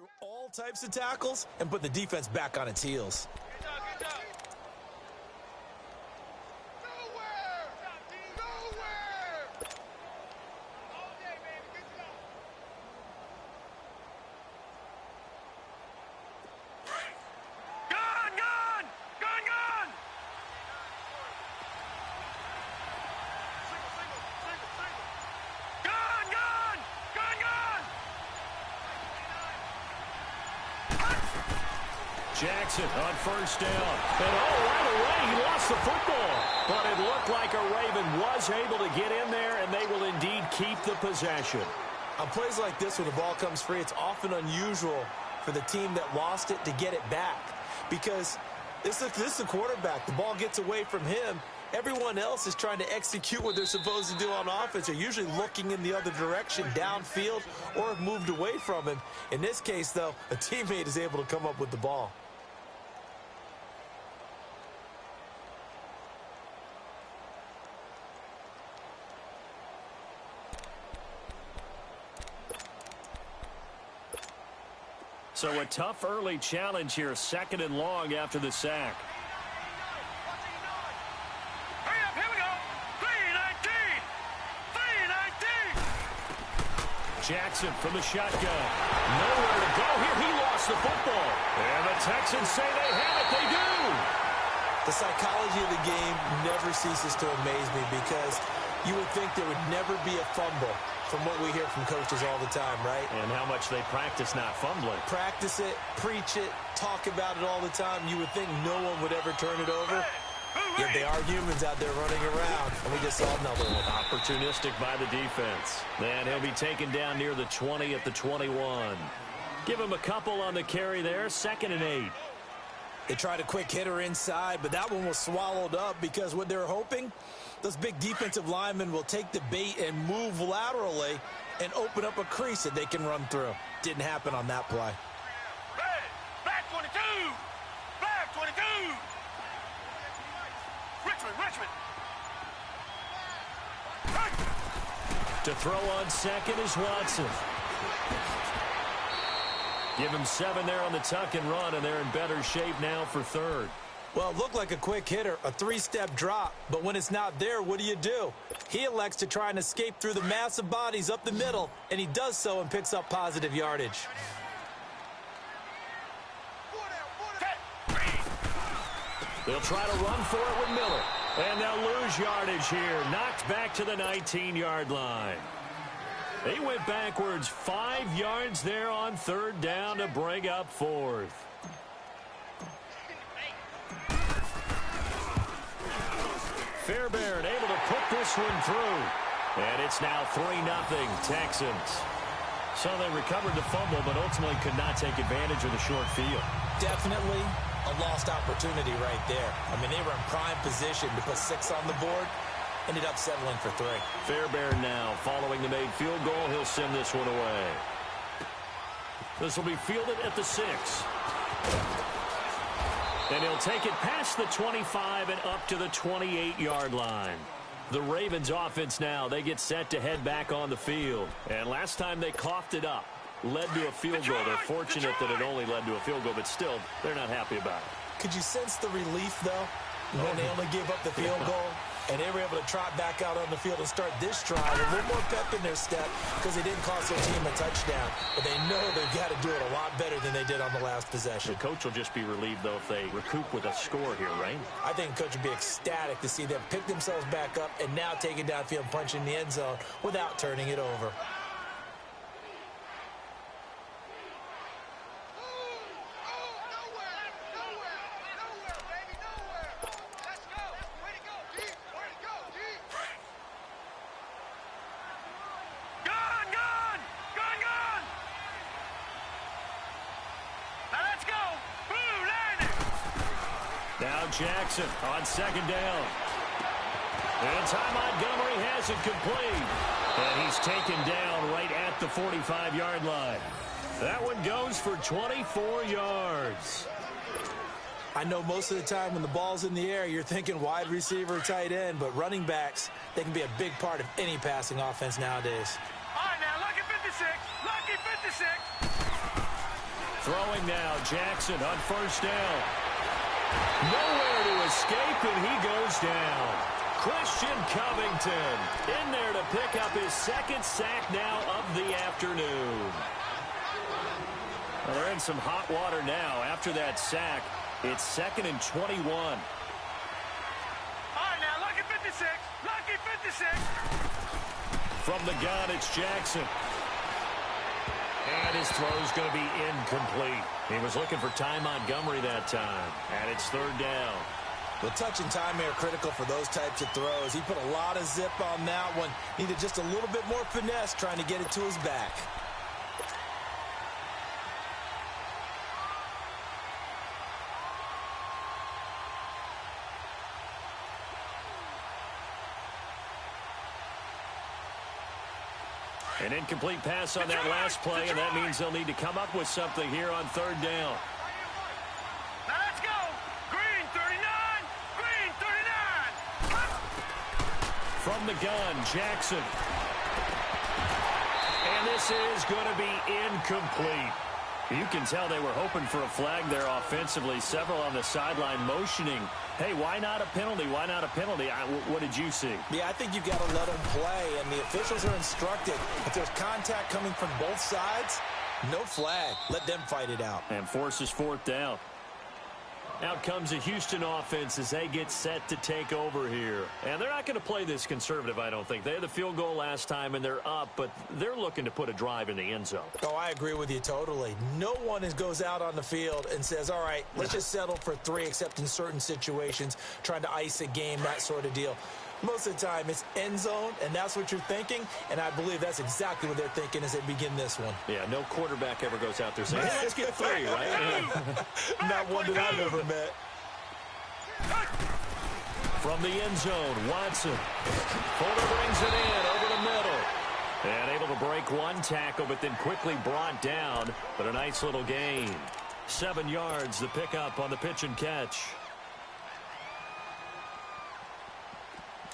through all types of tackles and put the defense back on its heels. Good job, good job. Jackson on first down. And right away, he lost the football. But it looked like a Raven was able to get in there, and they will indeed keep the possession. On plays like this where the ball comes free, it's often unusual for the team that lost it to get it back. Because this is the quarterback. The ball gets away from him. Everyone else is trying to execute what they're supposed to do on offense. They're usually looking in the other direction, downfield, or have moved away from him. In this case, though, a teammate is able to come up with the ball. So a tough early challenge here, 2nd and long after the sack. Hurry up, here we go. 3-19. 3-19. Jackson from the shotgun. Nowhere to go here. He lost the football. And the Texans say they have it. They do. The psychology of the game never ceases to amaze me because you would think there would never be a fumble from what we hear from coaches all the time, right? And how much they practice not fumbling. Practice it, preach it, talk about it all the time. You would think no one would ever turn it over. Yet they are humans out there running around, and we just saw another one. Opportunistic by the defense. Then he'll be taken down near the 20 at the 21. Give him a couple on the carry there, 2nd and 8. They tried a quick hitter inside, but that one was swallowed up because what they're hoping, those big defensive linemen will take the bait and move laterally and open up a crease that they can run through. Didn't happen on that play. Black 22. Black 22. Richmond. To throw on 2nd is Watson. Give him 7 there on the tuck and run, and they're in better shape now for 3rd. Well, it looked like a quick hitter, a 3-step drop, but when it's not there, what do? He elects to try and escape through the massive bodies up the middle, and he does so and picks up positive yardage. They'll try to run for it with Miller, and they'll lose yardage here, knocked back to the 19-yard line. They went backwards 5 yards there on 3rd down to bring up 4th. Fairbairn able to put this one through. And it's now 3-0 Texans. So they recovered the fumble, but ultimately could not take advantage of the short field. Definitely a lost opportunity right there. I mean, they were in prime position to put 6 on the board. Ended up settling for 3. Fairbairn now following the made field goal. He'll send this one away. This will be fielded at the 6. And he'll take it past the 25 and up to the 28-yard line. The Ravens offense now, they get set to head back on the field. And last time they coughed it up, led to a field goal. They're fortunate that it only led to a field goal, but still, they're not happy about it. Could you sense the relief, though, when they only gave up the field goal? And they were able to trot back out on the field and start this drive a little more pep in their step because they didn't cost their team a touchdown. But they know they've got to do it a lot better than they did on the last possession. The coach will just be relieved, though, if they recoup with a score here, right? I think the coach would be ecstatic to see them pick themselves back up and now take it downfield and punch in the end zone without turning it over. Jackson on 2nd down. And Ty Montgomery has it complete. And he's taken down right at the 45-yard line. That one goes for 24 yards. I know most of the time when the ball's in the air, you're thinking wide receiver, tight end, but running backs, they can be a big part of any passing offense nowadays. All right, now, lucky 56. Lucky 56. Throwing now, Jackson on first down. Nowhere to escape, and he goes down. Christian Covington in there to pick up his second sack now of the afternoon. Well, they're in some hot water now. After that sack, it's 2nd and 21. All right, now, lucky 56. Lucky 56. From the gun, it's Jackson. And his throw's going to be incomplete. He was looking for Ty Montgomery that time. And it's 3rd down. Well, touch and timing are critical for those types of throws. He put a lot of zip on that one. Needed just a little bit more finesse trying to get it to his back. An incomplete pass on that last play, and that means they'll need to come up with something here on 3rd down. Now let's go. Green 39. Green 39. From the gun, Jackson. And this is going to be incomplete. You can tell they were hoping for a flag there offensively. Several on the sideline motioning, hey, why not a penalty? Why not a penalty? What did you see? Yeah, I think you've got to let them play, and the officials are instructed. If there's contact coming from both sides, no flag. Let them fight it out. And forces 4th down. Out comes the Houston offense as they get set to take over here. And they're not going to play this conservative, I don't think. They had the field goal last time, and they're up, but they're looking to put a drive in the end zone. Oh, I agree with you totally. No one goes out on the field and says, all right, let's just settle for 3, except in certain situations, trying to ice a game, that sort of deal. Most of the time, it's end zone, and that's what you're thinking, and I believe that's exactly what they're thinking as they begin this one. Yeah, no quarterback ever goes out there saying, hey, let's get 3, right? Not one that I've ever met. From the end zone, Watson. Fuller brings it in over the middle. And able to break one tackle, but then quickly brought down. But a nice little gain. 7 yards, the pickup on the pitch and catch.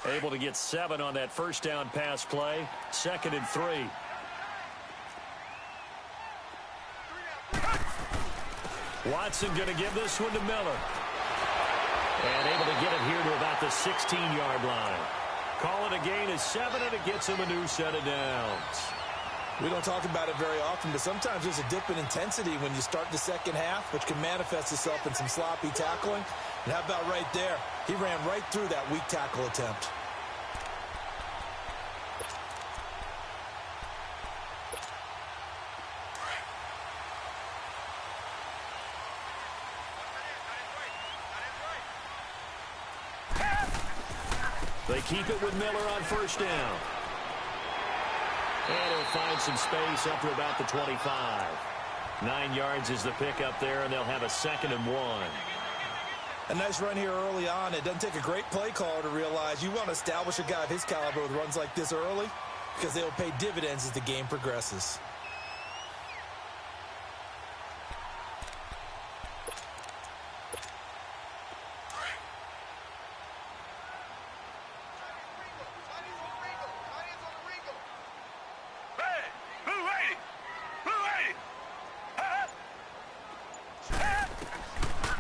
Able to get 7 on that first down pass play. 2nd and 3. Watson going to give this one to Miller. And able to get it here to about the 16-yard line. Call it a gain of 7, and it gets him a new set of downs. We don't talk about it very often, but sometimes there's a dip in intensity when you start the second half, which can manifest itself in some sloppy tackling. And how about right there? He ran right through that weak tackle attempt. They keep it with Miller on first down. And he'll find some space up to about the 25. 9 yards is the pickup there, and they'll have a 2nd and 1. A nice run here early on. It doesn't take a great play caller to realize you want to establish a guy of his caliber with runs like this early because they'll pay dividends as the game progresses.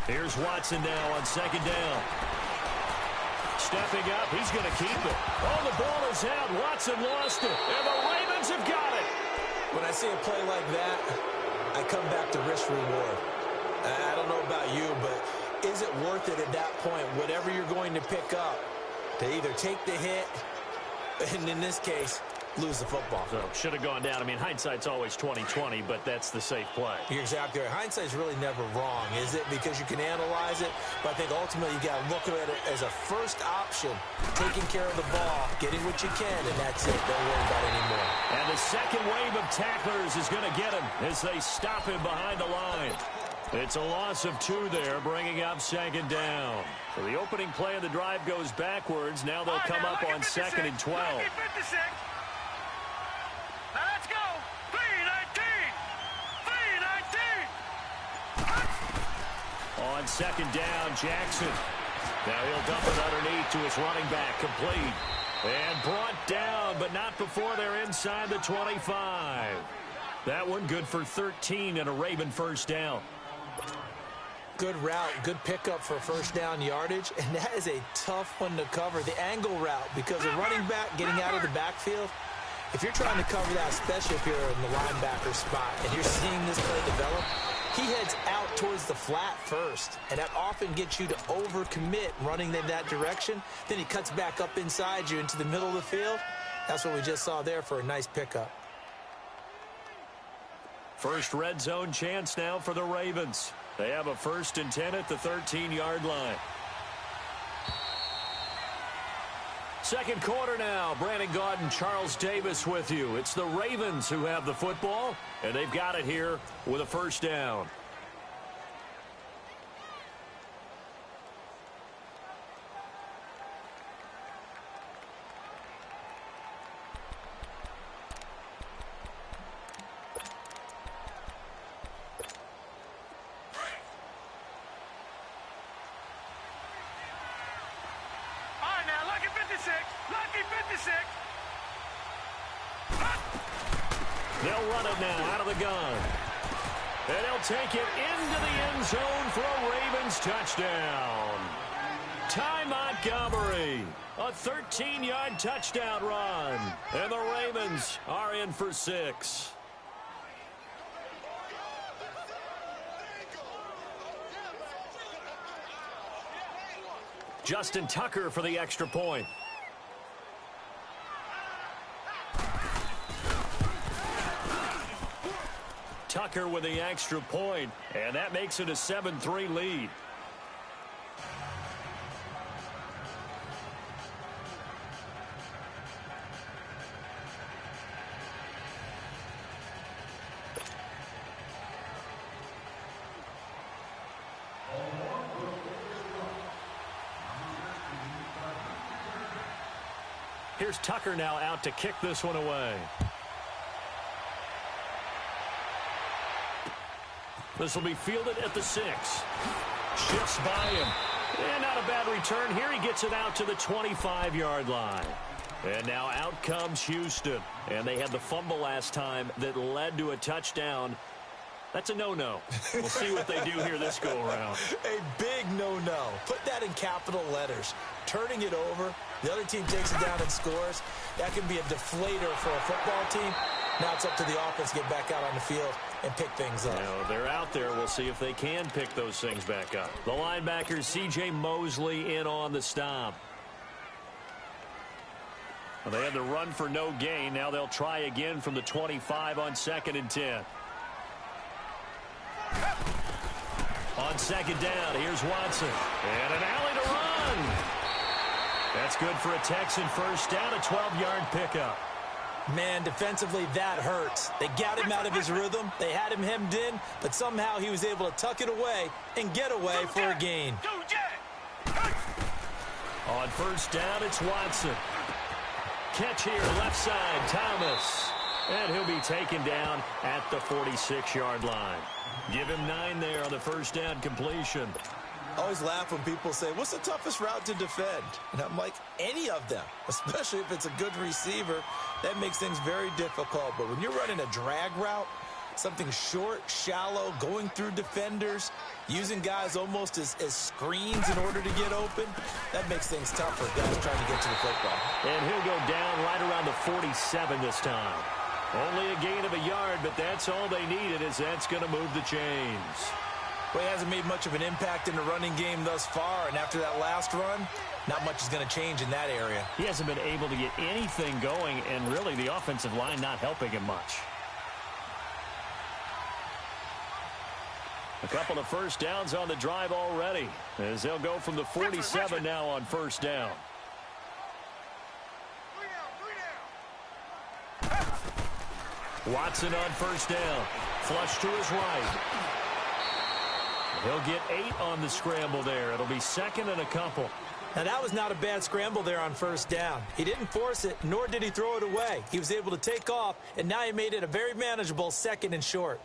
Here's Watson now on 2nd down. Stepping up, he's going to keep it. Oh, the ball is out. Watson lost it, and the Ravens have got it. When I see a play like that, I come back to risk-reward. I don't know about you, but is it worth it at that point, whatever you're going to pick up, to either take the hit, and in this case, lose the football? So should have gone down. I mean, hindsight's always 20/20, but that's the safe play. You're exactly right. Hindsight's really never wrong, is it? Because you can analyze it, but I think ultimately you got to look at it as a first option, taking care of the ball, getting what you can, and that's it. Don't worry about it anymore. And the second wave of tacklers is going to get him as they stop him behind the line. It's a loss of 2 there, bringing up 2nd down. So the opening play of the drive goes backwards. Now they'll come up on 2nd and 12. Now let's go. 3-19. 3-19. On 2nd down, Jackson. Now he'll dump it underneath to his running back, complete. And brought down, but not before they're inside the 25. That one good for 13 and a Raven first down. Good route, good pickup for first down yardage, and that is a tough one to cover, the angle route, because a running back getting out of the backfield, if you're trying to cover that, especially if you're in the linebacker spot and you're seeing this play develop, he heads out towards the flat first, and that often gets you to overcommit running in that direction. Then he cuts back up inside you into the middle of the field. That's what we just saw there for a nice pickup. First red zone chance now for the Ravens. They have a 1st and 10 at the 13-yard line. Second quarter now. Brandon Gaudin, Charles Davis with you. It's the Ravens who have the football, and they've got it here with a first down. They'll run it now out of the gun. And they'll take it into the end zone for a Ravens touchdown. Ty Montgomery, a 13-yard touchdown run. And the Ravens are in for 6. Justin Tucker for the extra point. Tucker with the extra point, and that makes it a 7-3 lead. Here's Tucker now out to kick this one away. This will be fielded at the 6. Shifts by him. And not a bad return here. He gets it out to the 25-yard line. And now out comes Houston. And they had the fumble last time that led to a touchdown. That's a no-no. We'll see what they do here this go-around. A big no-no. Put that in capital letters. Turning it over, the other team takes it down and scores. That can be a deflator for a football team. Now it's up to the offense to get back out on the field and pick things up. Now they're out there. We'll see if they can pick those things back up. The linebacker, C.J. Mosley, in on the stop. Well, they had the run for no gain. Now they'll try again from the 25 on 2nd and 10. On 2nd down, here's Watson. And an alley to run. That's good for a Texan first down, a 12-yard pickup. Man, defensively, that hurts. They got him out of his rhythm. They had him hemmed in, but somehow he was able to tuck it away and get away for a gain. On first down, it's Watson. Catch here, left side, Thomas. And he'll be taken down at the 46-yard line. Give him 9 there on the first down completion. I always laugh when people say, what's the toughest route to defend? And I'm like, any of them, especially if it's a good receiver. That makes things very difficult. But when you're running a drag route, something short, shallow, going through defenders, using guys almost as screens in order to get open, that makes things tough for guys trying to get to the football. And he'll go down right around the 47 this time. Only a gain of a yard, but that's all they needed, as that's going to move the chains. Well, he hasn't made much of an impact in the running game thus far, and after that last run, not much is going to change in that area. He hasn't been able to get anything going, and really the offensive line not helping him much. A couple of first downs on the drive already, as they'll go from the 47 now on first down. Watson on first down. Flush to his right. He'll get 8 on the scramble there. It'll be 2nd and a couple. Now, that was not a bad scramble there on first down. He didn't force it, nor did he throw it away. He was able to take off, and now he made it a very manageable 2nd and short.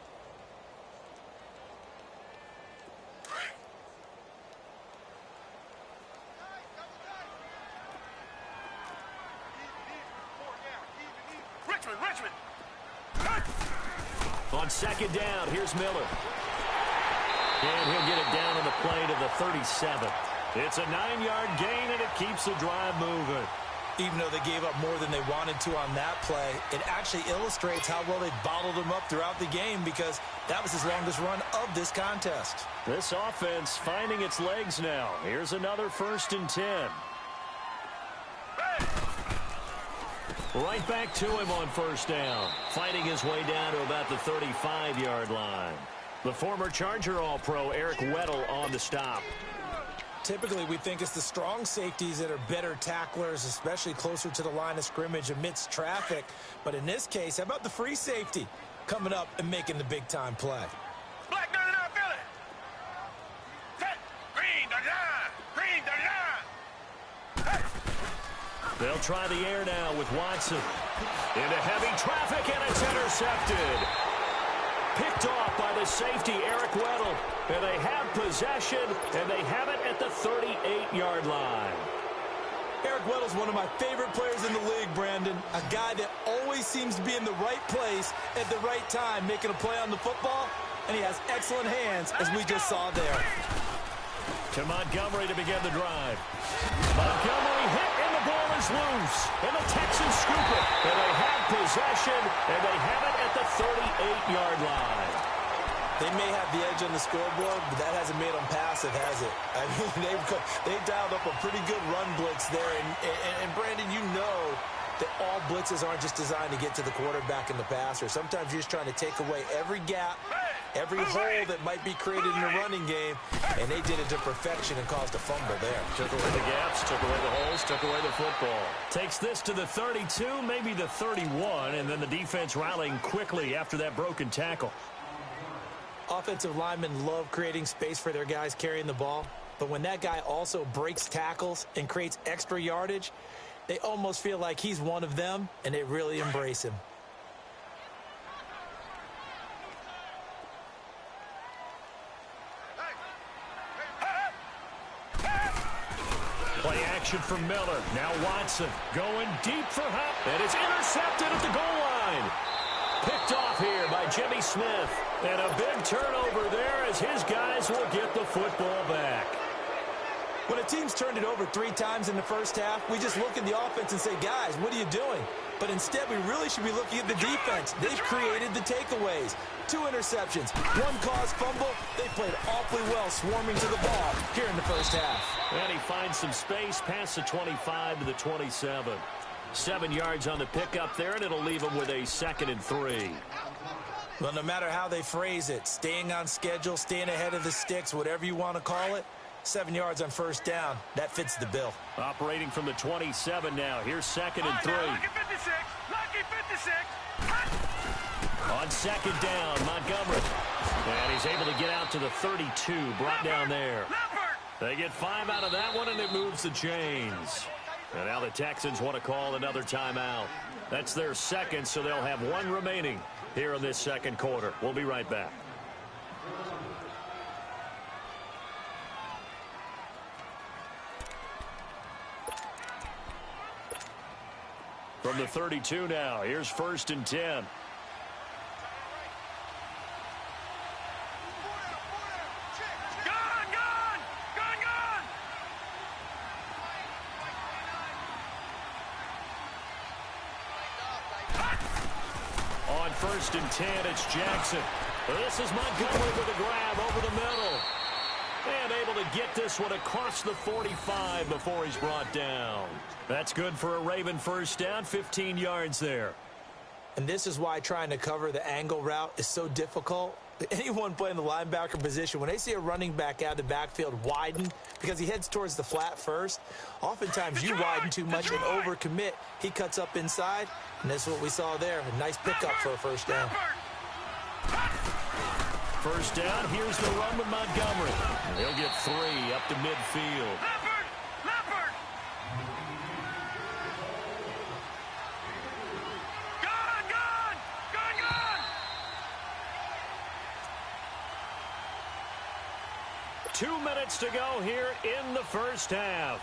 On second down, here's Miller. And he'll get it down on the play to the 37. It's a 9-yard gain, and it keeps the drive moving. Even though they gave up more than they wanted to on that play, it actually illustrates how well they bottled them up throughout the game because that was his longest run of this contest. This offense finding its legs now. Here's another 1st and 10. Right back to him on 1st down. Fighting his way down to about the 35-yard line. The former Charger All-Pro Eric Weddle on the stop. Typically, we think it's the strong safeties that are better tacklers, especially closer to the line of scrimmage amidst traffic. But in this case, how about the free safety coming up and making the big-time play? Black 99 Philly. Set. Green 39. Green 39. Hey. They'll try the air now with Watson. Into heavy traffic, and it's intercepted. Picked off by the safety, Eric Weddle. And they have possession, and they have it at the 38-yard line. Eric Weddle's one of my favorite players in the league, Brandon. A guy that always seems to be in the right place at the right time, making a play on the football, and he has excellent hands, as we just saw there. To Montgomery to begin the drive. Montgomery hit, and the ball is loose. And the Texans scoop it. And they have possession, and they have it at the 38-yard line. They may have the edge on the scoreboard, but that hasn't made them passive, has it? I mean, they've dialed up a pretty good run blitz there. And Brandon, you know that all blitzes aren't just designed to get to the quarterback and the passer. Sometimes you're just trying to take away every gap, every hole that might be created in the running game, and they did it to perfection and caused a fumble there. Took away the gaps, took away the holes, took away the football. Takes this to the 32, maybe the 31, and then the defense rallying quickly after that broken tackle. Offensive linemen love creating space for their guys carrying the ball, but when that guy also breaks tackles and creates extra yardage, they almost feel like he's one of them, and they really embrace him. Play action from Miller. Now Watson going deep for Hop, and it's intercepted at the goal line. Picked off here by Jimmy Smith. And a big turnover there as his guys will get the football back. When a team's turned it over 3 times in the first half, we just look at the offense and say, guys, what are you doing? But instead, we really should be looking at the defense. They've created the takeaways. 2 interceptions, 1 caused fumble. They played awfully well swarming to the ball here in the first half. And he finds some space past the 25 to the 27. 7 yards on the pickup there, and it'll leave him with a 2nd and 3. Well, no matter how they phrase it, staying on schedule, staying ahead of the sticks, whatever you want to call it, 7 yards on first down, that fits the bill. Operating from the 27 now. Here's 2nd and 3. Lucky 56. Lucky 56. On 2nd down, Montgomery. And he's able to get out to the 32, brought down there. They get 5 out of that one, and it moves the chains. And now the Texans want to call another timeout. That's their 2nd, so they'll have 1 remaining here in this 2nd quarter. We'll be right back. From the 32 now, here's 1st and 10. On 1st and 10, it's Jackson. This is Montgomery with a grab over the middle. And able to get this one across the 45 before he's brought down. That's good for a Raven first down, 15 yards there. And this is why trying to cover the angle route is so difficult. Anyone playing the linebacker position, when they see a running back out of the backfield widen because he heads towards the flat first, oftentimes you widen too much and overcommit. He cuts up inside, and that's what we saw there. A nice pickup for a first down. First down, here's the run with Montgomery. And he'll get 3 up to midfield. Leopard! Gone! 2 minutes to go here in the first half.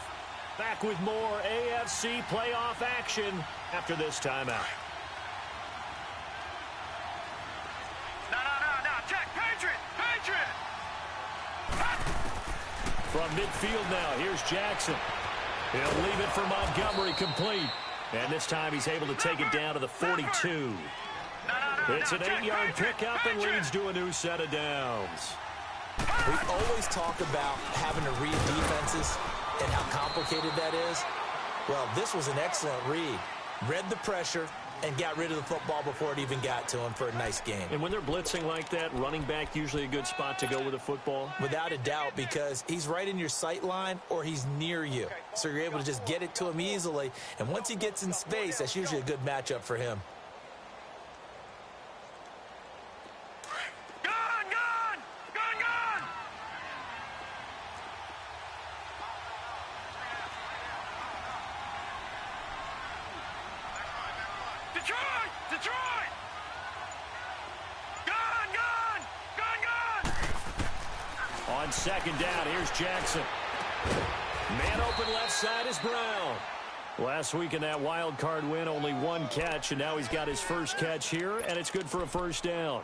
Back with more AFC playoff action after this timeout. midfield now. Here's Jackson. He'll leave it for Montgomery complete. And this time he's able to take it down to the 42. It's an 8-yard pickup and leads to a new set of downs. We always talk about having to read defenses and how complicated that is. Well, this was an excellent read. Read the pressure and got rid of the football before it even got to him for a nice game. And when they're blitzing like that, running back usually a good spot to go with the football? Without a doubt, because he's right in your sight line or he's near you. So you're able to just get it to him easily. And once he gets in space, that's usually a good matchup for him. On second down, here's Jackson. Man open left side is Brown. Last week in that wild card win, only one catch, and now he's got his first catch here, and it's good for a first down.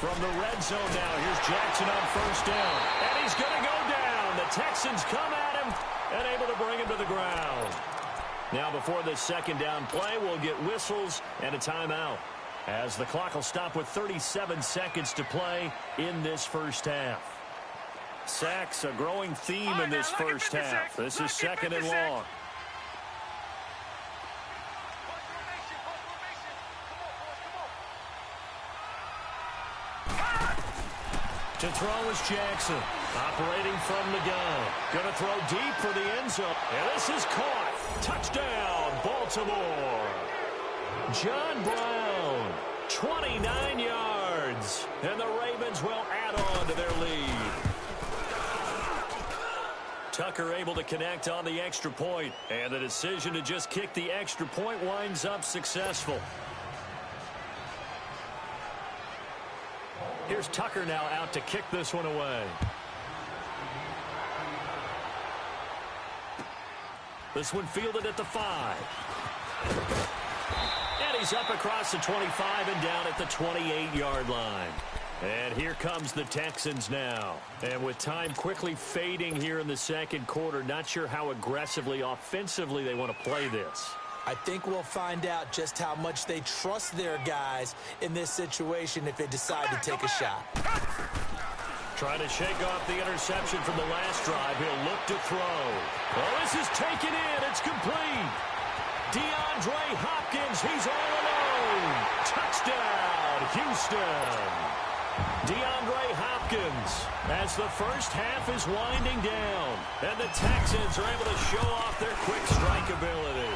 From the red zone now, here's Jackson on first down. And he's going to go down. The Texans come at him and able to bring him to the ground. Now before this second down play, we'll get whistles and a timeout, as the clock will stop with 37 seconds to play in this first half. Sacks, a growing theme in this first half. This is second and long. To throw is Jackson, operating from the gun. Going to throw deep for the end zone. And this is caught. Touchdown, Baltimore. John Brown, 29 yards. And the Ravens will add on to their lead. Tucker able to connect on the extra point. And the decision to just kick the extra point winds up successful. Here's Tucker now out to kick this one away. This one fielded at the 5. And he's up across the 25 and down at the 28-yard line. And here comes the Texans now. And with time quickly fading here in the second quarter, not sure how aggressively, offensively they want to play this. I think we'll find out just how much they trust their guys in this situation if they decide to take a shot. Trying to shake off the interception from the last drive. He'll look to throw. Well, this is taken in. It's complete. DeAndre Hopkins, he's all alone. Touchdown, Houston. DeAndre Hopkins, as the first half is winding down. And the Texans are able to show off their quick strike ability.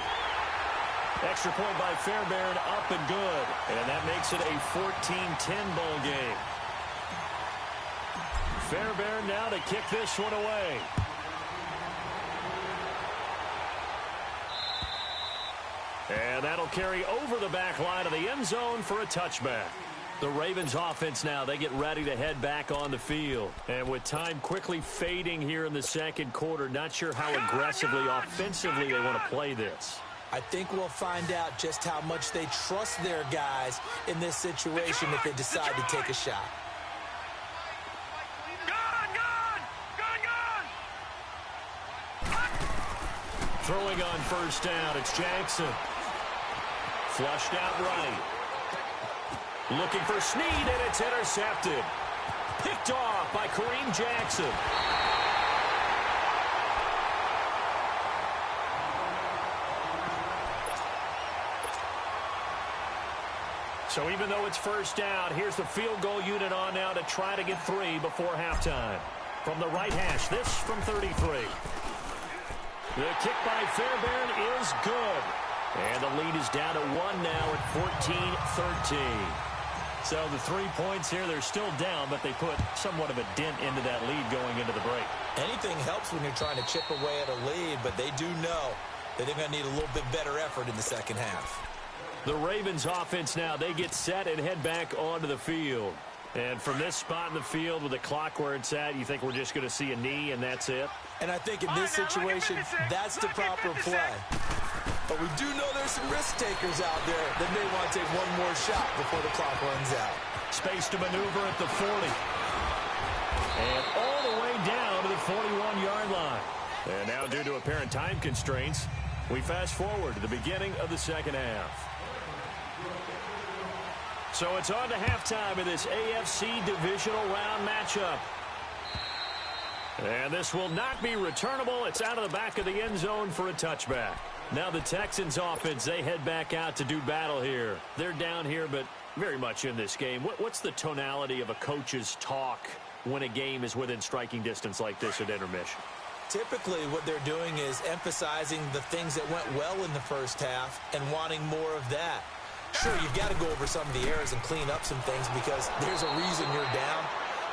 Extra point by Fairbairn, up and good. And that makes it a 14-10 ball game. Fairbairn now to kick this one away. And that'll carry over the back line of the end zone for a touchback. The Ravens offense now, they get ready to head back on the field. And with time quickly fading here in the second quarter, not sure how aggressively, offensively they want to play this. I think we'll find out just how much they trust their guys in this situation if they decide to take a shot. Throwing on first down, it's Jackson. Flushed out right. Looking for Snead, and it's intercepted. Picked off by Kareem Jackson. So even though it's first down, here's the field goal unit on now to try to get 3 before halftime. From the right hash, this from 33. The kick by Fairbairn is good. And the lead is down to 1 now at 14-13. So the 3 points here, they're still down, but they put somewhat of a dent into that lead going into the break. Anything helps when you're trying to chip away at a lead, but they do know that they're going to need a little bit better effort in the second half. The Ravens offense now, they get set and head back onto the field. And from this spot in the field with the clock where it's at, you think we're just going to see a knee and that's it? And I think in this situation, that's the proper play. But we do know there's some risk takers out there that may want to take one more shot before the clock runs out. Space to maneuver at the 40. And all the way down to the 41-yard line. And now, due to apparent time constraints, we fast forward to the beginning of the second half. So it's on to halftime of this AFC divisional round matchup. And this will not be returnable. It's out of the back of the end zone for a touchback. Now the Texans offense, they head back out to do battle here. They're down here, but very much in this game. What's the tonality of a coach's talk when a game is within striking distance like this at intermission? Typically, what they're doing is emphasizing the things that went well in the first half and wanting more of that. Sure, you've got to go over some of the errors and clean up some things because there's a reason you're down.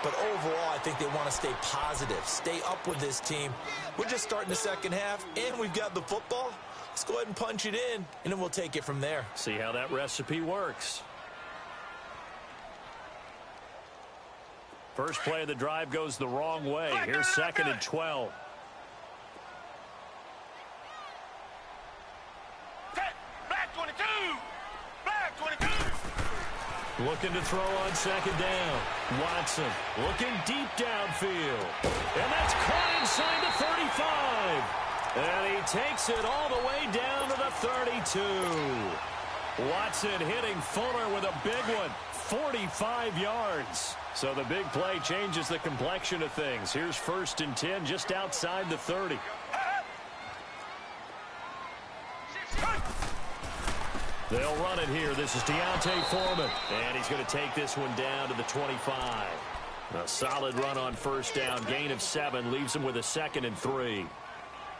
But overall, I think they want to stay positive, stay up with this team. We're just starting the second half, and we've got the football. Let's go ahead and punch it in, and then we'll take it from there. See how that recipe works. First play of the drive goes the wrong way. Here's second and 12. Black 22! Black 22! Looking to throw on second down. Watson looking deep downfield. And that's caught inside the 35. And he takes it all the way down to the 32. Watson hitting Fuller with a big one. 45 yards. So the big play changes the complexion of things. Here's first and 10 just outside the 30. They'll run it here. This is Deontay Foreman. And he's going to take this one down to the 25. A solid run on first down. Gain of 7 leaves him with a second and 3.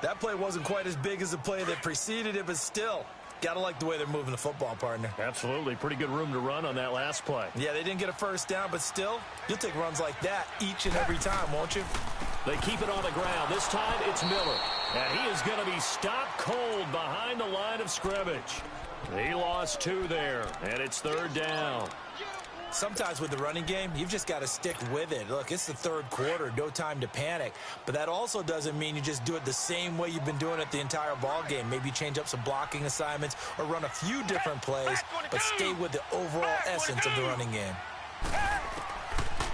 That play wasn't quite as big as the play that preceded it, but still, got to like the way they're moving the football, partner. Absolutely. Pretty good room to run on that last play. Yeah, they didn't get a first down, but still, you'll take runs like that each and every time, won't you? They keep it on the ground. This time, it's Miller. And he is going to be stopped cold behind the line of scrimmage. He lost 2 there, and it's third down. Sometimes with the running game, you've just got to stick with it. Look, it's the third quarter, no time to panic. But that also doesn't mean you just do it the same way you've been doing it the entire ball game. Maybe change up some blocking assignments or run a few different plays, but stay with the overall essence of the running game.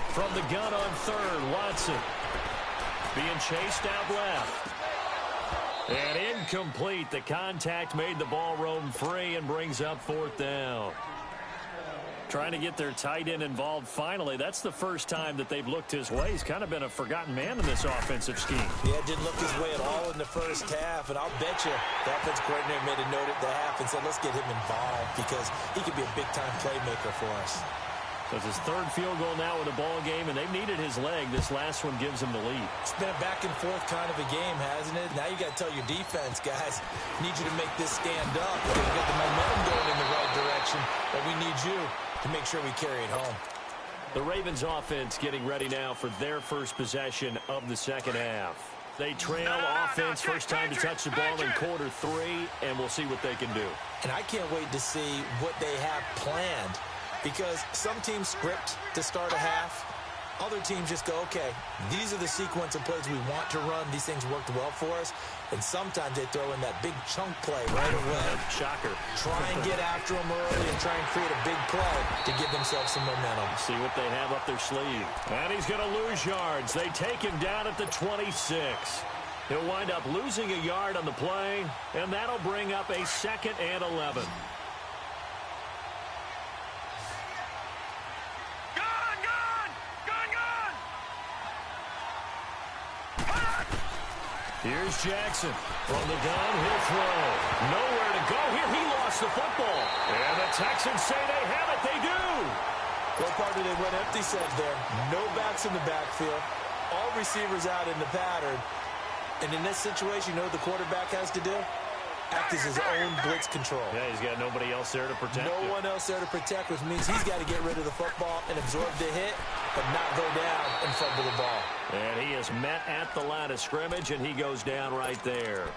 From the gun on third, Watson being chased out left. And incomplete. The contact made the ball roam free and brings up fourth down. Trying to get their tight end involved finally. That's the first time that they've looked his way. He's kind of been a forgotten man in this offensive scheme. Yeah, didn't look his way at all in the first half. And I'll bet you the offensive coordinator made a note at the half and said, let's get him involved because he could be a big-time playmaker for us. So it's his third field goal now in the ball game, and they've needed his leg. This last one gives him the lead. It's been a back-and-forth kind of a game, hasn't it? Now you got to tell your defense, guys, need you to make this stand up. We've got the momentum going in the right direction, but we need you to make sure we carry it home. The Ravens offense getting ready now for their first possession of the second half. They trail offense, first time to touch the ball in quarter 3, and we'll see what they can do. And I can't wait to see what they have planned. Because some teams script to start a half. Other teams just go, okay, these are the sequence of plays we want to run. These things worked well for us. And sometimes they throw in that big chunk play right away. Shocker. Try and get after them early and try and create a big play to give themselves some momentum. See what they have up their sleeve. And he's going to lose yards. They take him down at the 26. He'll wind up losing a yard on the play, and that'll bring up a second and 11. Here's Jackson. From the gun, he'll throw. Nowhere to go here. He lost the football. And the Texans say they have it. They do. Well, partner, they went empty set there. No backs in the backfield. All receivers out in the pattern. And in this situation, you know what the quarterback has to do? Act as his own blitz control. Yeah, he's got nobody else there to protect him. No one else there to protect, which means he's got to get rid of the football and absorb the hit, but not go down and fumble the ball. And he is met at the line of scrimmage, and he goes down right there.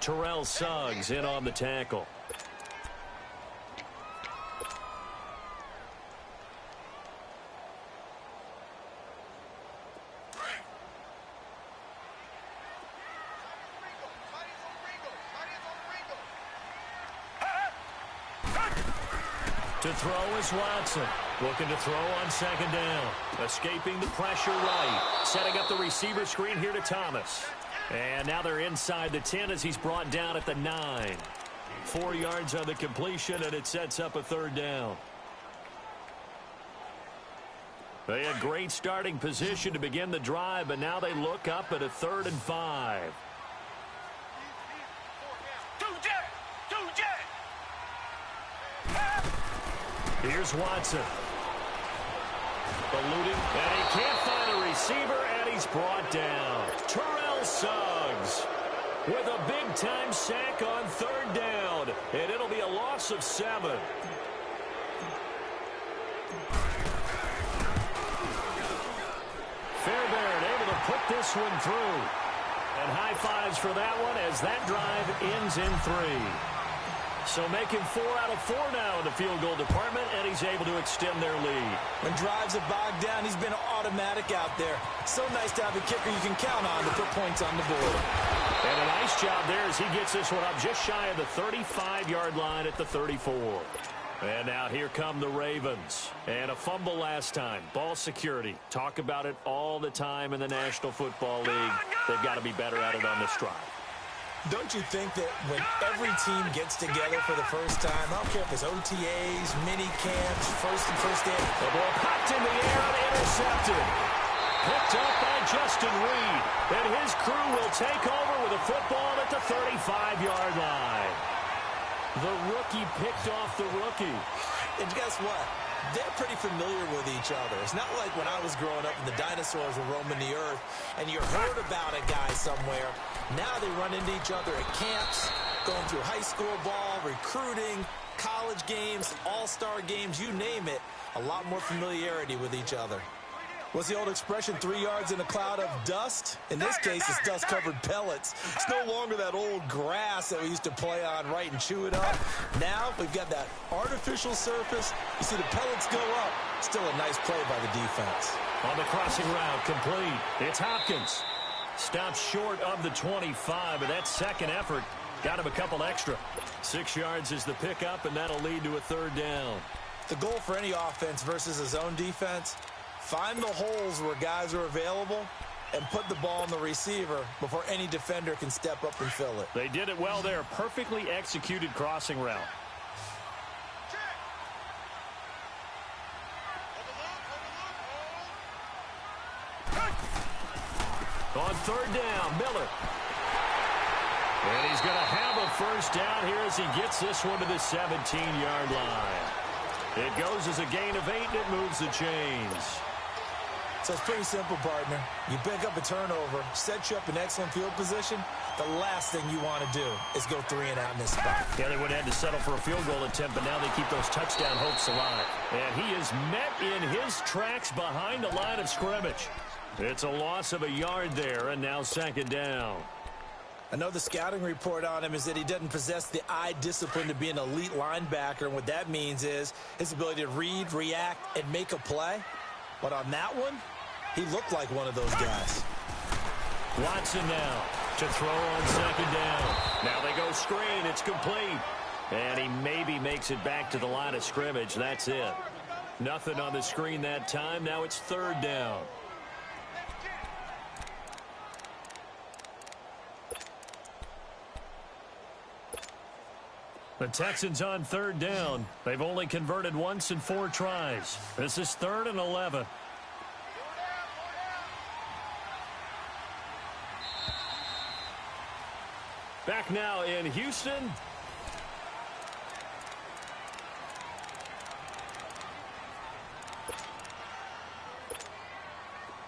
Terrell Suggs in on the tackle. To throw is Watson. Looking to throw on second down. Escaping the pressure right. Setting up the receiver screen here to Thomas. And now they're inside the 10 as he's brought down at the 9. 4 yards on the completion, and it sets up a third down. They had great starting position to begin the drive, but now they look up at a 3rd and 5. Here's Watson. Eluding, and he can't find a receiver, and he's brought down. Terrell Suggs with a big-time sack on 3rd down, and it'll be a loss of 7. Fairbairn able to put this one through. And high fives for that one as that drive ends in 3. So making 4 out of 4 now in the field goal department, and he's able to extend their lead. When drives are bogged down, he's been automatic out there. So nice to have a kicker you can count on to put points on the board. And a nice job there as he gets this one up just shy of the 35-yard line at the 34. And now here come the Ravens. And a fumble last time. Ball security. Talk about it all the time in the National Football League. They've got to be better at it on this drive. Don't you think that when every team gets together for the first time, I don't care if it's OTAs, mini camps, first day, the ball popped in the air and intercepted. Picked up by Justin Reed. And his crew will take over with a football at the 35-yard line. The rookie picked off the rookie. And guess what? They're pretty familiar with each other. It's not like when I was growing up and the dinosaurs were roaming the earth and you heard about a guy somewhere. Now they run into each other at camps, going through high school ball, recruiting, college games, all-star games, you name it. A lot more familiarity with each other. What's the old expression, 3 yards in a cloud of dust? In this case, it's dust-covered pellets. It's no longer that old grass that we used to play on, right, and chew it up. Now we've got that artificial surface. You see the pellets go up. Still a nice play by the defense. On the crossing route, complete. It's Hopkins. Stops short of the 25, but that second effort got him a couple extra. 6 yards is the pickup, and that'll lead to a third down. The goal for any offense versus a zone defense, find the holes where guys are available and put the ball on the receiver before any defender can step up and fill it. They did it well there. Perfectly executed crossing route. On third down, Miller. And he's going to have a first down here as he gets this one to the 17-yard line. It goes as a gain of 8, and it moves the chains. So it's pretty simple, partner. You pick up a turnover, set you up in excellent field position. The last thing you want to do is go 3 and out in this spot. Yeah, they would have had to settle for a field goal attempt, but now they keep those touchdown hopes alive. And he is met in his tracks behind the line of scrimmage. It's a loss of a yard there, and now second down. I know the scouting report on him is that he doesn't possess the eye discipline to be an elite linebacker, and what that means is his ability to read, react, and make a play. But on that one, he looked like one of those guys. Watson now to throw on second down. Now they go screen. It's complete. And he maybe makes it back to the line of scrimmage. That's it. Nothing on the screen that time. Now it's third down. The Texans on third down. They've only converted once in 4 tries. This is 3rd and 11. Back now in Houston.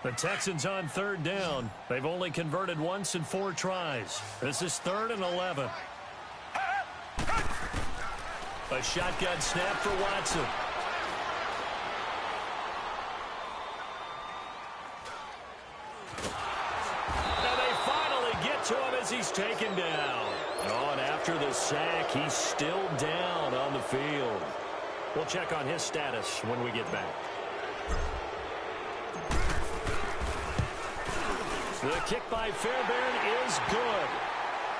The Texans on third down. They've only converted once in 4 tries. This is 3rd and 11. A shotgun snap for Watson. And they finally get to him as he's taken down. And after the sack, he's still down on the field. We'll check on his status when we get back. The kick by Fairbairn is good.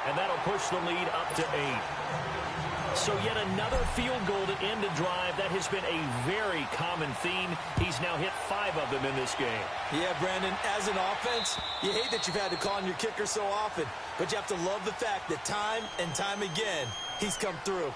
And that'll push the lead up to 8. So yet another field goal to end a drive. That has been a very common theme. He's now hit 5 of them in this game. Yeah, Brandon, as an offense, you hate that you've had to call on your kicker so often, but you have to love the fact that time and time again, he's come through.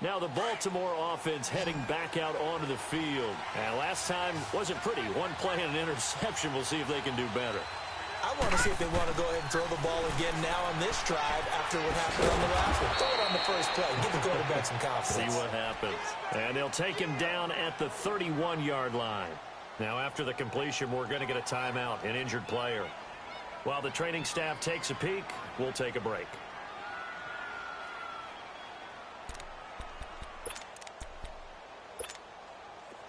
Now the Baltimore offense heading back out onto the field. And last time wasn't pretty. One play and an interception. We'll see if they can do better. I want to see if they want to go ahead and throw the ball again now on this drive after what happened on the last one. Throw it on the first play. Give the quarterback some confidence. See what happens. And they'll take him down at the 31-yard line. Now after the completion, we're going to get a timeout, an injured player. While the training staff takes a peek, we'll take a break.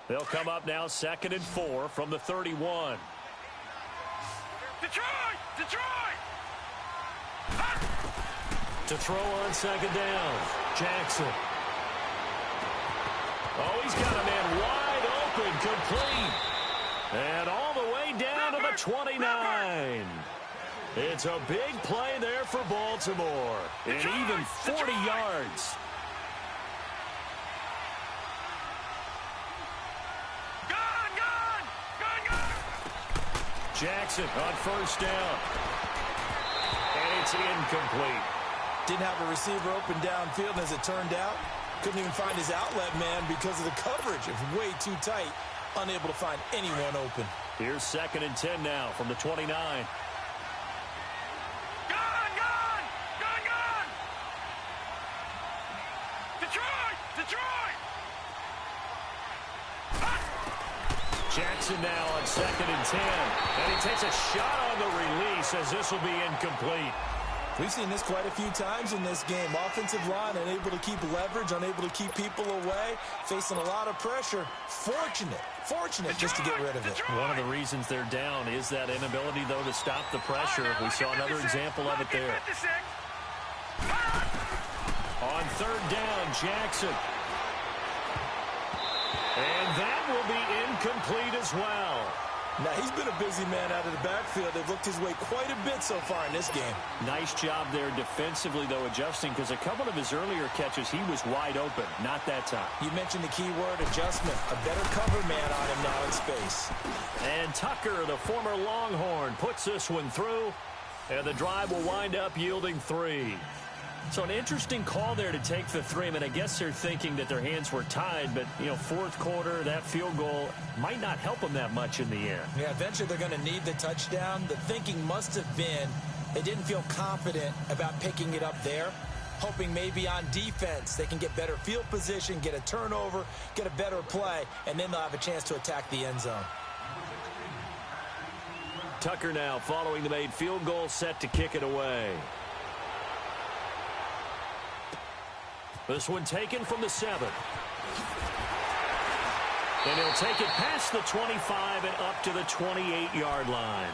They'll come up now 2nd and 4 from the 31. Detroit! Detroit! To throw on 2nd down, Jackson. Oh, he's got a man wide open, complete. And all the way down to the 29. It's a big play there for Baltimore. And even 40 yards. Jackson on 1st down. And it's incomplete. Didn't have a receiver open downfield, and as it turned out, couldn't even find his outlet man because of the coverage. It was way too tight, unable to find anyone open. Here's 2nd and 10 now from the 29. Detroit! Detroit! Jackson now on 2nd and 10. And he takes a shot on the release as this will be incomplete. We've seen this quite a few times in this game. Offensive line unable to keep leverage, unable to keep people away, facing a lot of pressure. Fortunate just to get rid of it. One of the reasons they're down is that inability, though, to stop the pressure. We saw another example of it there. On 3rd down, Jackson. And that will be incomplete as well. Now, he's been a busy man out of the backfield. They've looked his way quite a bit so far in this game. Nice job there defensively, though, adjusting, because a couple of his earlier catches, he was wide open. Not that time. You mentioned the key word, adjustment. A better cover man on him now in space. And Tucker, the former Longhorn, puts this one through. And the drive will wind up yielding 3. So an interesting call there to take the 3. I mean, I guess they're thinking that their hands were tied, but, you know, 4th quarter, that field goal might not help them that much in the end. Yeah, eventually they're going to need the touchdown. The thinking must have been they didn't feel confident about picking it up there, hoping maybe on defense they can get better field position, get a turnover, get a better play, and then they'll have a chance to attack the end zone. Tucker now following the made field goal, set to kick it away. This one taken from the 7. And he'll take it past the 25 and up to the 28-yard line.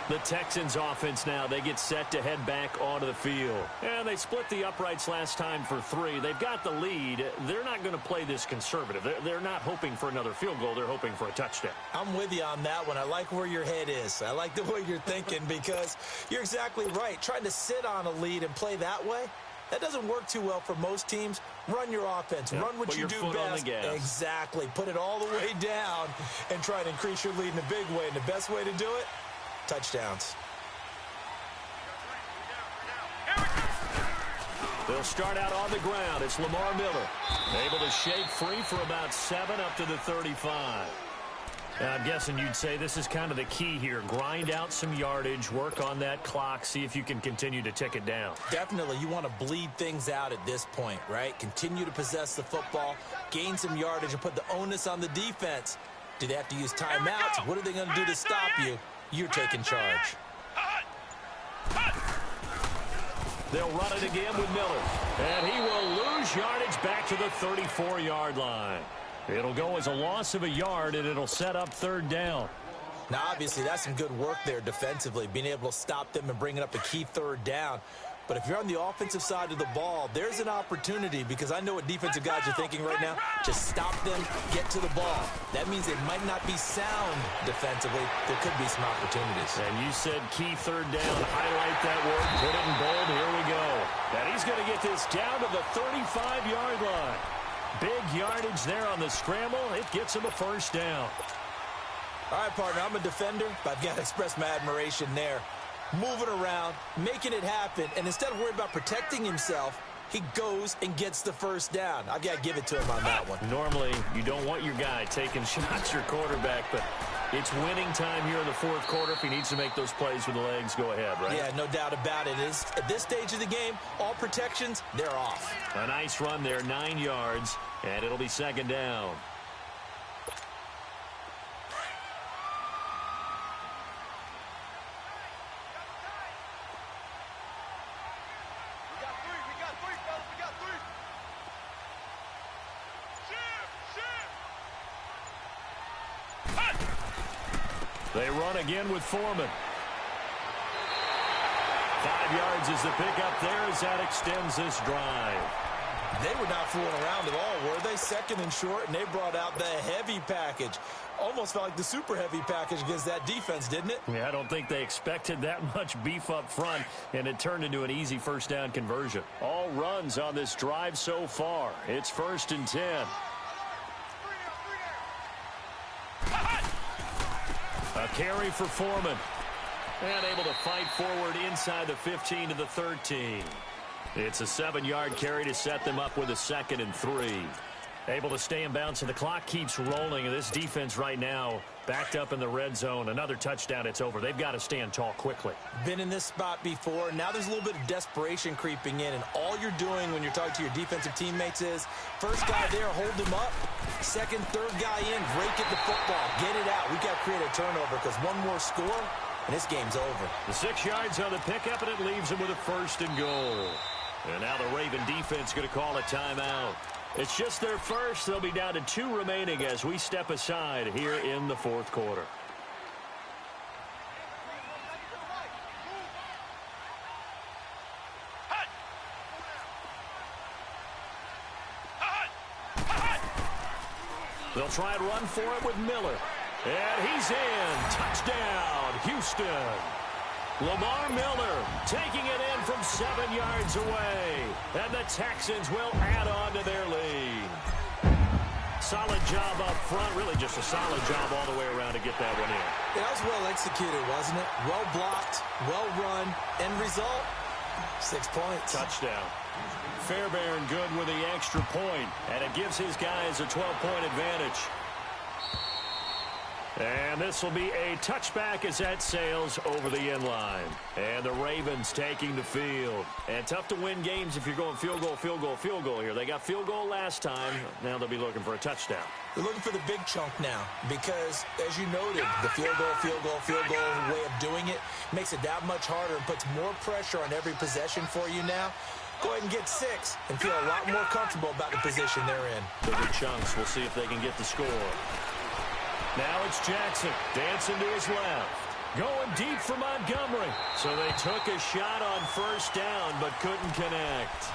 The Texans offense now, they get set to head back onto the field. And they split the uprights last time for 3. They've got the lead. They're not going to play this conservative. They're not hoping for another field goal. They're hoping for a touchdown. I'm with you on that one. I like where your head is. I like the way you're thinking because you're exactly right. Trying to sit on a lead and play that way, that doesn't work too well for most teams. Run your offense. Yep. Run what Put you your do foot best. on the gas. Exactly. Put it all the way down and try to increase your lead in a big way. And the best way to do it, touchdowns. They'll start out on the ground. It's Lamar Miller. Able to shake free for about 7 up to the 35. I'm guessing you'd say this is kind of the key here. Grind out some yardage, work on that clock, see if you can continue to tick it down. Definitely. You want to bleed things out at this point, right? Continue to possess the football, gain some yardage, and put the onus on the defense. Do they have to use timeouts? What are they going to do to stop you? You're taking charge. They'll run it again with Miller. And he will lose yardage back to the 34-yard line. It'll go as a loss of a yard, and it'll set up 3rd down. Now, obviously, that's some good work there defensively, being able to stop them and bringing up a key 3rd down. But if you're on the offensive side of the ball, there's an opportunity, because I know what defensive guys are thinking right now. Just stop them, get to the ball. That means it might not be sound defensively. There could be some opportunities. And you said key third down. Highlight that word. Put it in bold. Here we go. And he's going to get this down to the 35-yard line. Big yardage there on the scramble. It gets him a first down. All right, partner, I'm a defender, but I've got to express my admiration there. Moving around, making it happen, and instead of worrying about protecting himself, he goes and gets the first down. I've got to give it to him on that one. Normally, you don't want your guy taking shots, your quarterback, but it's winning time here in the fourth quarter. If he needs to make those plays with the legs, go ahead, right? Yeah, no doubt about it. At this stage of the game, all protections, they're off. A nice run there, 9 yards, and it'll be second down. They run again with Foreman. 5 yards is the pickup there as that extends this drive. They were not fooling around at all, were they? Second and short, and they brought out the heavy package. Almost felt like the super heavy package against that defense, didn't it? Yeah, I don't think they expected that much beef up front, and it turned into an easy first down conversion. All runs on this drive so far. It's 1st and 10. A carry for Foreman. And able to fight forward inside the 15 to the 13. It's a 7-yard carry to set them up with a 2nd and 3. Able to stay in bounds, and the clock keeps rolling. This defense right now backed up in the red zone. Another touchdown, it's over. They've got to stand tall quickly. Been in this spot before. Now there's a little bit of desperation creeping in, and all you're doing when you're talking to your defensive teammates is, first guy there, hold him up. Second, third guy in, break it the football. Get it out. We've got to create a turnover, because one more score, and this game's over. The 6 yards on the pickup, and it leaves them with a 1st and goal. And now the Raven defense going to call a timeout. It's just their first. They'll be down to 2 remaining as we step aside here in the fourth quarter. They'll try and run for it with Miller. And he's in. Touchdown, Houston. Lamar Miller taking it in from 7 yards away. And the Texans will add on to their lead. Solid job up front. Really just a solid job all the way around to get that one in. Yeah, that was well executed, wasn't it? Well blocked, well run. End result, 6 points. Touchdown. Fairbairn good with the extra point. And it gives his guys a 12-point advantage. And this will be a touchback as that sails over the end line. And the Ravens taking the field. And tough to win games if you're going field goal, field goal, field goal here. They got field goal last time. Now they'll be looking for a touchdown. They're looking for the big chunk now because, as you noted, the field goal way of doing it makes it that much harder and puts more pressure on every possession for you now. Go ahead and get 6 and feel a lot more comfortable about the position they're in. Bigger chunks. We'll see if they can get the score. Now it's Jackson dancing to his left. Going deep for Montgomery. So they took a shot on first down but couldn't connect.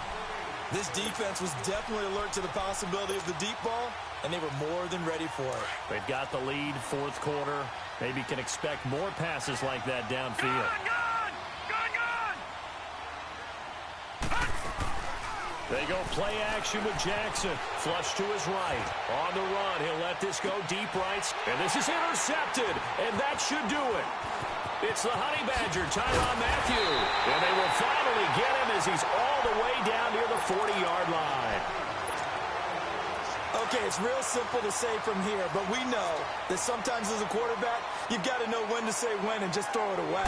This defense was definitely alert to the possibility of the deep ball, and they were more than ready for it. They've got the lead, fourth quarter. Maybe can expect more passes like that downfield. They go play action with Jackson. Flush to his right. On the run, he'll let this go deep right. And this is intercepted. And that should do it. It's the Honey Badger, Tyrann Mathieu. And they will finally get him as he's all the way down near the 40-yard line. Okay, it's real simple to say from here, but we know that sometimes as a quarterback, you've got to know when to say when and just throw it away.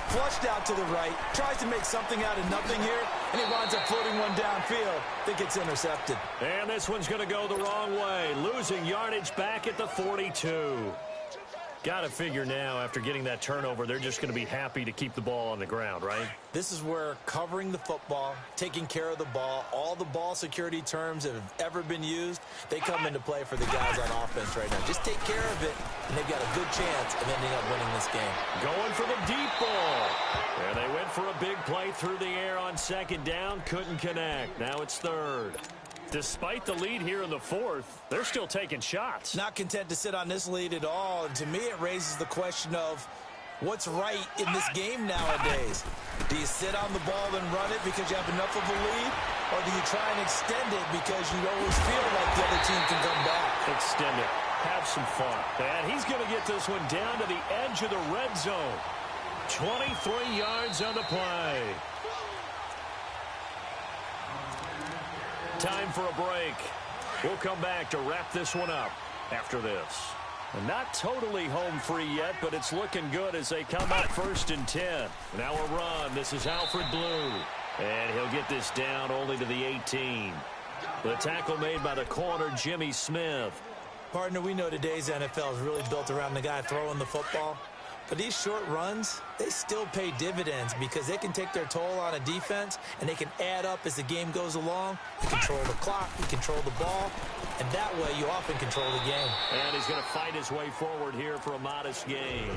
Flushed out to the right, tries to make something out of nothing here, and he winds up floating one downfield that gets intercepted. And this one's going to go the wrong way, losing yardage back at the 42. Got to figure now, after getting that turnover, they're just going to be happy to keep the ball on the ground, right? This is where covering the football, taking care of the ball, all the ball security terms that have ever been used, they come into play for the guys on offense right now. Just take care of it, and they've got a good chance of ending up winning this game. Going for the deep ball. And they went for a big play through the air on second down. Couldn't connect. Now it's third. Despite the lead here in the fourth, they're still taking shots. Not content to sit on this lead at all. And to me, it raises the question of what's right in this game nowadays. Do you sit on the ball and run it because you have enough of a lead? Or do you try and extend it because you always feel like the other team can come back? Extend it. Have some fun. And he's going to get this one down to the edge of the red zone. 23 yards on the play. Time for a break. We'll come back to wrap this one up after this. And not totally home free yet, but it's looking good as they come up 1st and 10. Now a run. This is Alfred Blue. And he'll get this down only to the 18. The tackle made by the corner, Jimmy Smith. Partner, we know today's NFL is really built around the guy throwing the football. But these short runs, they still pay dividends because they can take their toll on a defense and they can add up as the game goes along. You control the clock, you control the ball, and that way you often control the game. And he's going to fight his way forward here for a modest gain.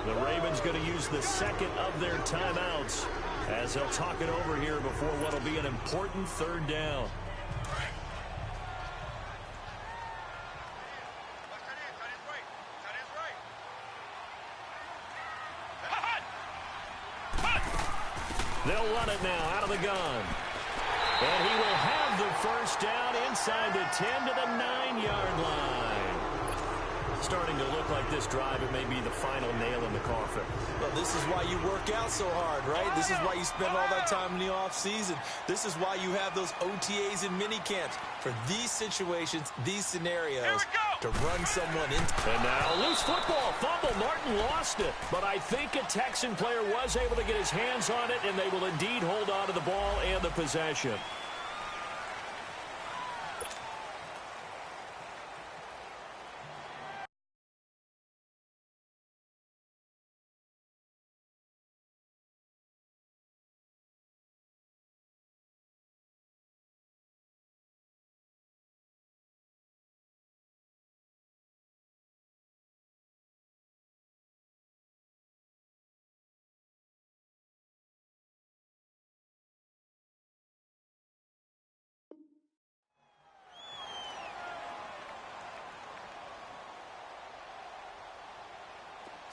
The Ravens going to use the second of their timeouts as they'll talk it over here before what will be an important third down. They'll run it now out of the gun. And he will have the first down inside the 10 to the 9-yard line. Starting to look like this drive, it may be the final nail in the coffin. Well, this is why you work out so hard, right? This is why you spend all that time in the offseason. This is why you have those OTAs and mini camps for these situations, these scenarios, to run someone in. And now a loose football fumble. Martin lost it. But I think a Texan player was able to get his hands on it, and they will indeed hold on to the ball and the possession.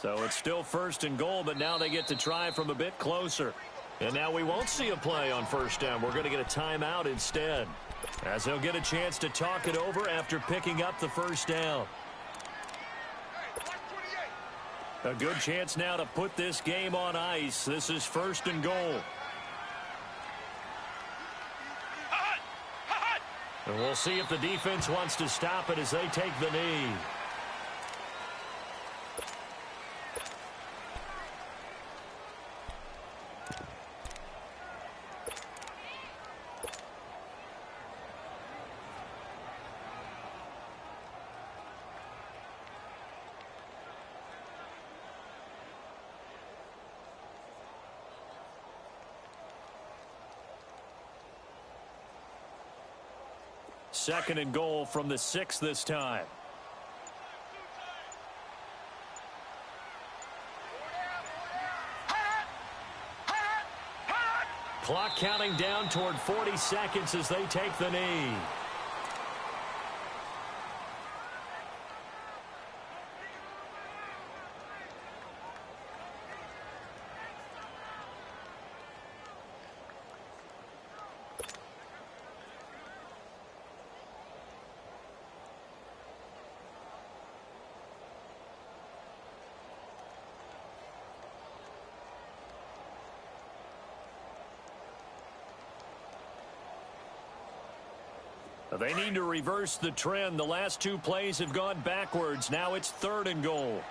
So it's still 1st and goal, but now they get to try from a bit closer. And now we won't see a play on 1st down. We're going to get a timeout instead, as they'll get a chance to talk it over after picking up the 1st down. A good chance now to put this game on ice. This is 1st and goal. And we'll see if the defense wants to stop it as they take the knee. Second and goal from the 6 this time. Clock counting down toward 40 seconds as they take the knee. They need to reverse the trend. The last 2 plays have gone backwards. Now it's 3rd and goal.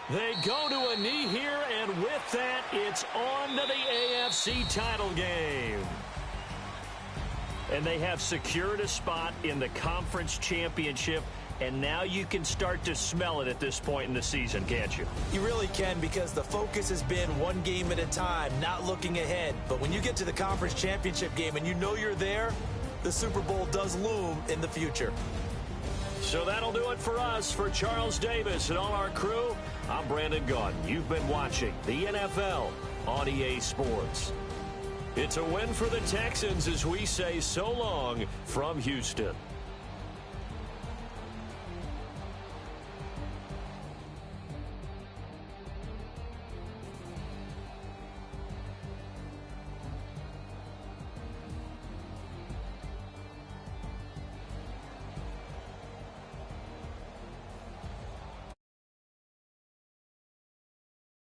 They go to a knee here, and with that, it's on to the AFC title game. And they have secured a spot in the conference championship, and now you can start to smell it at this point in the season, can't you? You really can, because the focus has been one game at a time, not looking ahead. But when you get to the conference championship game and you know you're there, the Super Bowl does loom in the future. So that'll do it for us. For Charles Davis and all our crew, I'm Brandon Gaudin. You've been watching the NFL on EA Sports. It's a win for the Texans as we say so long from Houston.